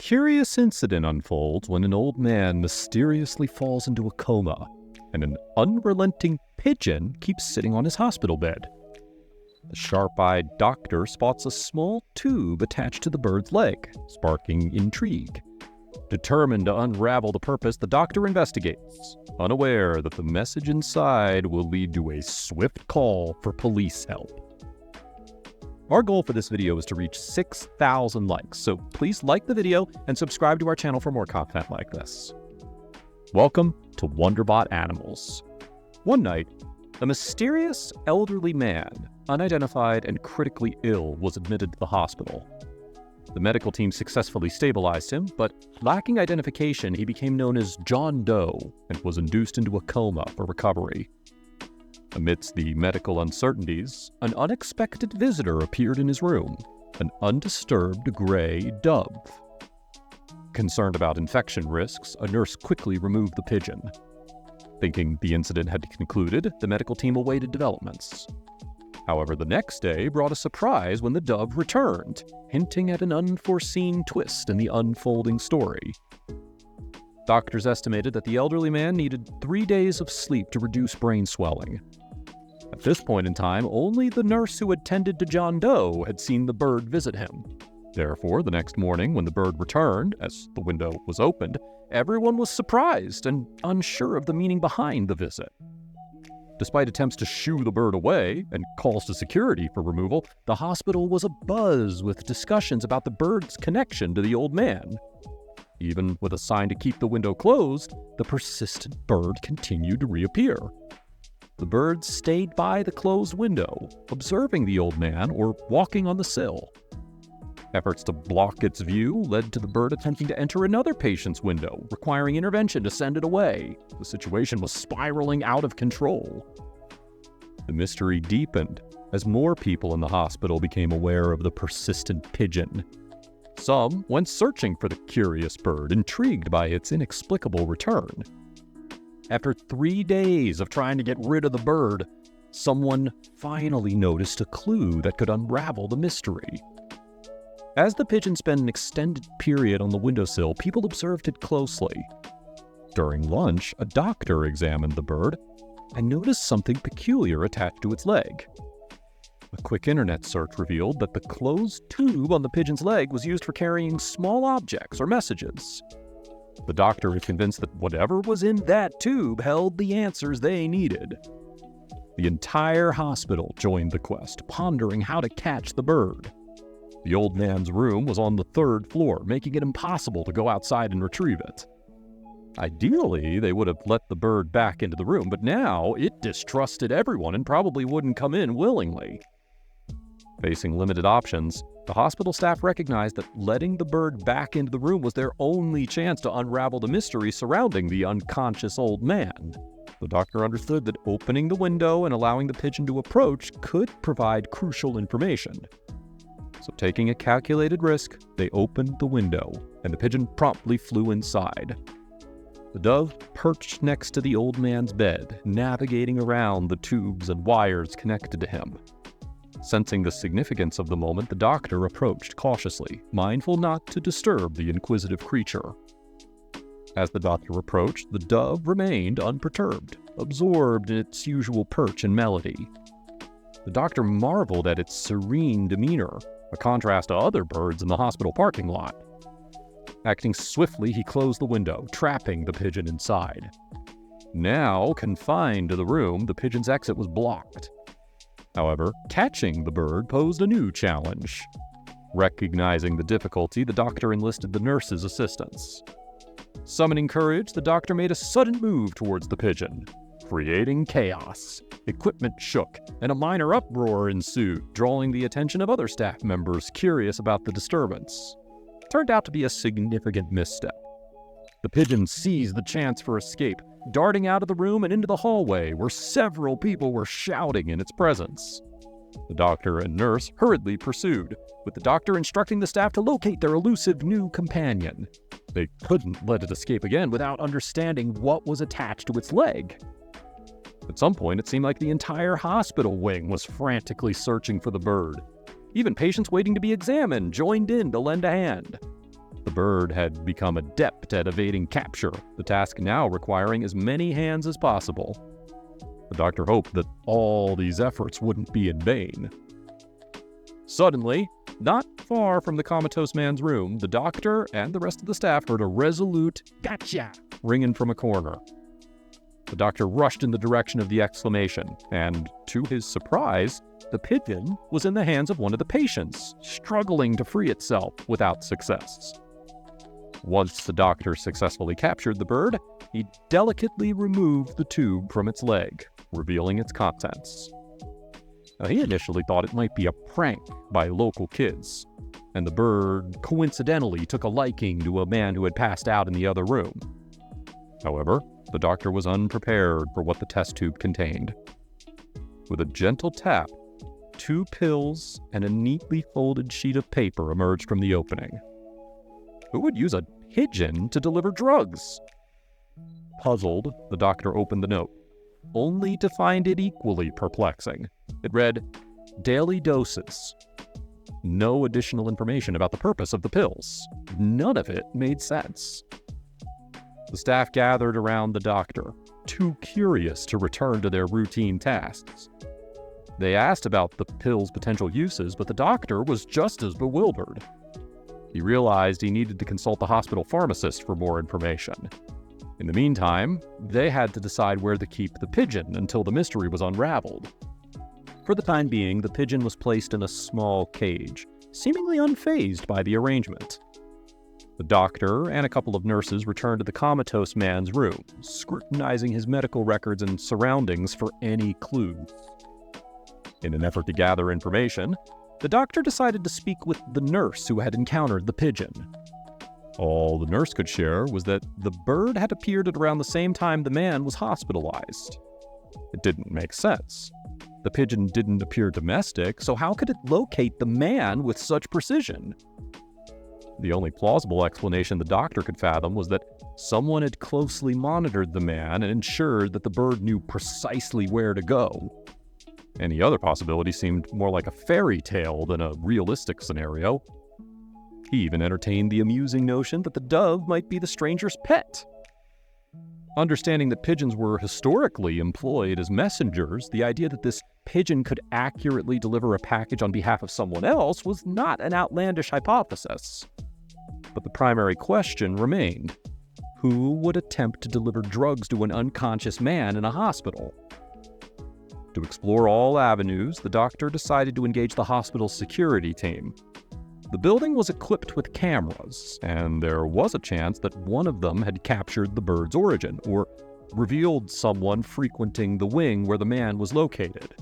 curious incident unfolds when an old man mysteriously falls into a coma, and an unrelenting pigeon keeps sitting on his hospital bed. The sharp-eyed doctor spots a small tube attached to the bird's leg, sparking intrigue. Determined to unravel the purpose, the doctor investigates, unaware that the message inside will lead to a swift call for police help. Our goal for this video is to reach 6,000 likes, so please like the video and subscribe to our channel for more content like this. Welcome to Wonderbot Animals. One night, a mysterious elderly man, unidentified and critically ill, was admitted to the hospital. The medical team successfully stabilized him, but lacking identification, he became known as John Doe and was induced into a coma for recovery. Amidst the medical uncertainties, an unexpected visitor appeared in his room, an undisturbed gray dove. Concerned about infection risks, a nurse quickly removed the pigeon. Thinking the incident had concluded, the medical team awaited developments. However, the next day brought a surprise when the dove returned, hinting at an unforeseen twist in the unfolding story. Doctors estimated that the elderly man needed 3 days of sleep to reduce brain swelling. At this point in time, only the nurse who had tended to John Doe had seen the bird visit him. Therefore, the next morning when the bird returned, as the window was opened, everyone was surprised and unsure of the meaning behind the visit. Despite attempts to shoo the bird away and calls to security for removal, the hospital was abuzz with discussions about the bird's connection to the old man. Even with a sign to keep the window closed, the persistent bird continued to reappear. The bird stayed by the closed window, observing the old man or walking on the sill. Efforts to block its view led to the bird attempting to enter another patient's window, requiring intervention to send it away. The situation was spiraling out of control. The mystery deepened as more people in the hospital became aware of the persistent pigeon. Some went searching for the curious bird, intrigued by its inexplicable return. After 3 days of trying to get rid of the bird, someone finally noticed a clue that could unravel the mystery. As the pigeon spent an extended period on the windowsill, people observed it closely. During lunch, a doctor examined the bird and noticed something peculiar attached to its leg. A quick internet search revealed that the closed tube on the pigeon's leg was used for carrying small objects or messages. The doctor is convinced that whatever was in that tube held the answers they needed. The entire hospital joined the quest, pondering how to catch the bird. The old man's room was on the 3rd floor, making it impossible to go outside and retrieve it. Ideally, they would have let the bird back into the room, but now it distrusted everyone and probably wouldn't come in willingly. Facing limited options, the hospital staff recognized that letting the bird back into the room was their only chance to unravel the mystery surrounding the unconscious old man. The doctor understood that opening the window and allowing the pigeon to approach could provide crucial information. So taking a calculated risk, they opened the window, and the pigeon promptly flew inside. The dove perched next to the old man's bed, navigating around the tubes and wires connected to him. Sensing the significance of the moment, the doctor approached cautiously, mindful not to disturb the inquisitive creature. As the doctor approached, the dove remained unperturbed, absorbed in its usual perch and melody. The doctor marveled at its serene demeanor, a contrast to other birds in the hospital parking lot. Acting swiftly, he closed the window, trapping the pigeon inside. Now, confined to the room, the pigeon's exit was blocked. However, catching the bird posed a new challenge. Recognizing the difficulty, the doctor enlisted the nurse's assistance. Summoning courage, the doctor made a sudden move towards the pigeon, creating chaos. Equipment shook, and a minor uproar ensued, drawing the attention of other staff members curious about the disturbance. It turned out to be a significant misstep. The pigeon seized the chance for escape, darting out of the room and into the hallway, where several people were shouting in its presence. The doctor and nurse hurriedly pursued, with the doctor instructing the staff to locate their elusive new companion. They couldn't let it escape again without understanding what was attached to its leg. At some point, it seemed like the entire hospital wing was frantically searching for the bird. Even patients waiting to be examined joined in to lend a hand. The bird had become adept at evading capture, the task now requiring as many hands as possible. The doctor hoped that all these efforts wouldn't be in vain. Suddenly, not far from the comatose man's room, the doctor and the rest of the staff heard a resolute "Gotcha!" ringing from a corner. The doctor rushed in the direction of the exclamation, and to his surprise, the pigeon was in the hands of one of the patients, struggling to free itself without success. Once the doctor successfully captured the bird, he delicately removed the tube from its leg, revealing its contents. Now, he initially thought it might be a prank by local kids, and the bird coincidentally took a liking to a man who had passed out in the other room. However, the doctor was unprepared for what the test tube contained. With a gentle tap, 2 pills and a neatly folded sheet of paper emerged from the opening. Who would use a pigeon to deliver drugs? Puzzled, the doctor opened the note, only to find it equally perplexing. It read, "Daily doses." No additional information about the purpose of the pills. None of it made sense. The staff gathered around the doctor, too curious to return to their routine tasks. They asked about the pill's potential uses, but the doctor was just as bewildered. He realized he needed to consult the hospital pharmacist for more information. In the meantime, they had to decide where to keep the pigeon until the mystery was unraveled. For the time being, the pigeon was placed in a small cage, seemingly unfazed by the arrangement. The doctor and a couple of nurses returned to the comatose man's room, scrutinizing his medical records and surroundings for any clues. In an effort to gather information, the doctor decided to speak with the nurse who had encountered the pigeon. All the nurse could share was that the bird had appeared at around the same time the man was hospitalized. It didn't make sense. The pigeon didn't appear domestic, so how could it locate the man with such precision? The only plausible explanation the doctor could fathom was that someone had closely monitored the man and ensured that the bird knew precisely where to go. Any other possibility seemed more like a fairy tale than a realistic scenario. He even entertained the amusing notion that the dove might be the stranger's pet. Understanding that pigeons were historically employed as messengers, the idea that this pigeon could accurately deliver a package on behalf of someone else was not an outlandish hypothesis. But the primary question remained: who would attempt to deliver drugs to an unconscious man in a hospital? To explore all avenues, the doctor decided to engage the hospital's security team. The building was equipped with cameras, and there was a chance that one of them had captured the bird's origin, or revealed someone frequenting the wing where the man was located.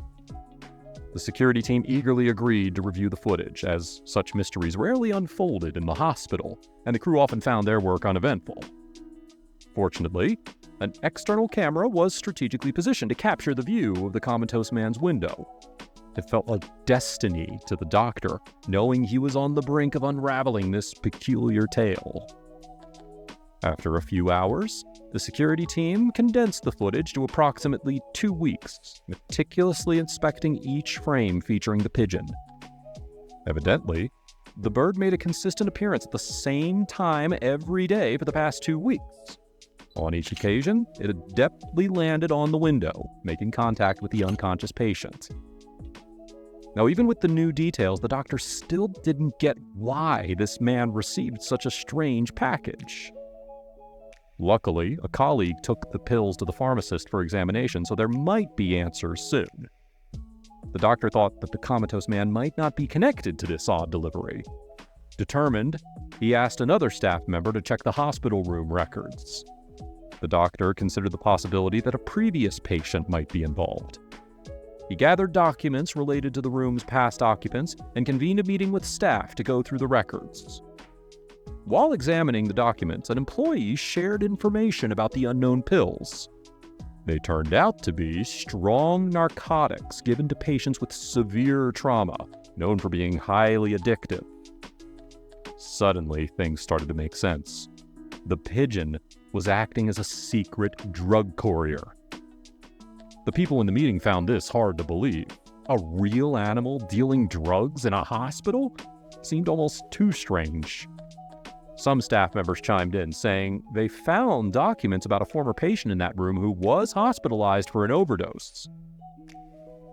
The security team eagerly agreed to review the footage, as such mysteries rarely unfolded in the hospital, and the crew often found their work uneventful. Fortunately, an external camera was strategically positioned to capture the view of the comatose man's window. It felt like destiny to the doctor, knowing he was on the brink of unraveling this peculiar tale. After a few hours, the security team condensed the footage to approximately 2 weeks, meticulously inspecting each frame featuring the pigeon. Evidently, the bird made a consistent appearance at the same time every day for the past 2 weeks. On each occasion, it adeptly landed on the window, making contact with the unconscious patient. Now, even with the new details, the doctor still didn't get why this man received such a strange package. Luckily, a colleague took the pills to the pharmacist for examination, so there might be answers soon. The doctor thought that the comatose man might not be connected to this odd delivery. Determined, he asked another staff member to check the hospital room records. The doctor considered the possibility that a previous patient might be involved. He gathered documents related to the room's past occupants and convened a meeting with staff to go through the records. While examining the documents, an employee shared information about the unknown pills. They turned out to be strong narcotics given to patients with severe trauma, known for being highly addictive. Suddenly, things started to make sense. The pigeon was acting as a secret drug courier. The people in the meeting found this hard to believe. A real animal dealing drugs in a hospital seemed almost too strange. Some staff members chimed in, saying they found documents about a former patient in that room who was hospitalized for an overdose.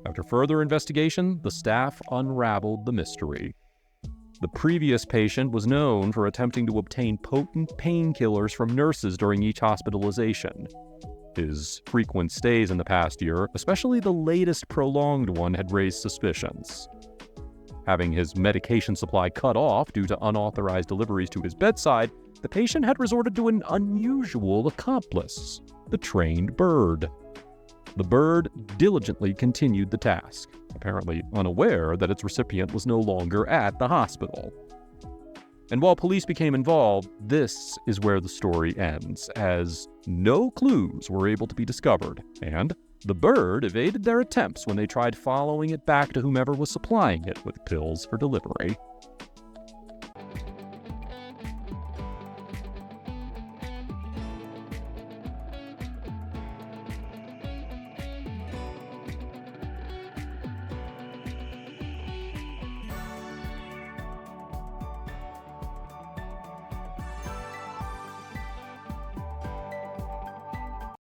After further investigation, the staff unraveled the mystery. The previous patient was known for attempting to obtain potent painkillers from nurses during each hospitalization. His frequent stays in the past year, especially the latest prolonged one, had raised suspicions. Having his medication supply cut off due to unauthorized deliveries to his bedside, the patient had resorted to an unusual accomplice, the trained bird. The bird diligently continued the task, apparently unaware that its recipient was no longer at the hospital. And while police became involved, this is where the story ends, as no clues were able to be discovered, and the bird evaded their attempts when they tried following it back to whomever was supplying it with pills for delivery.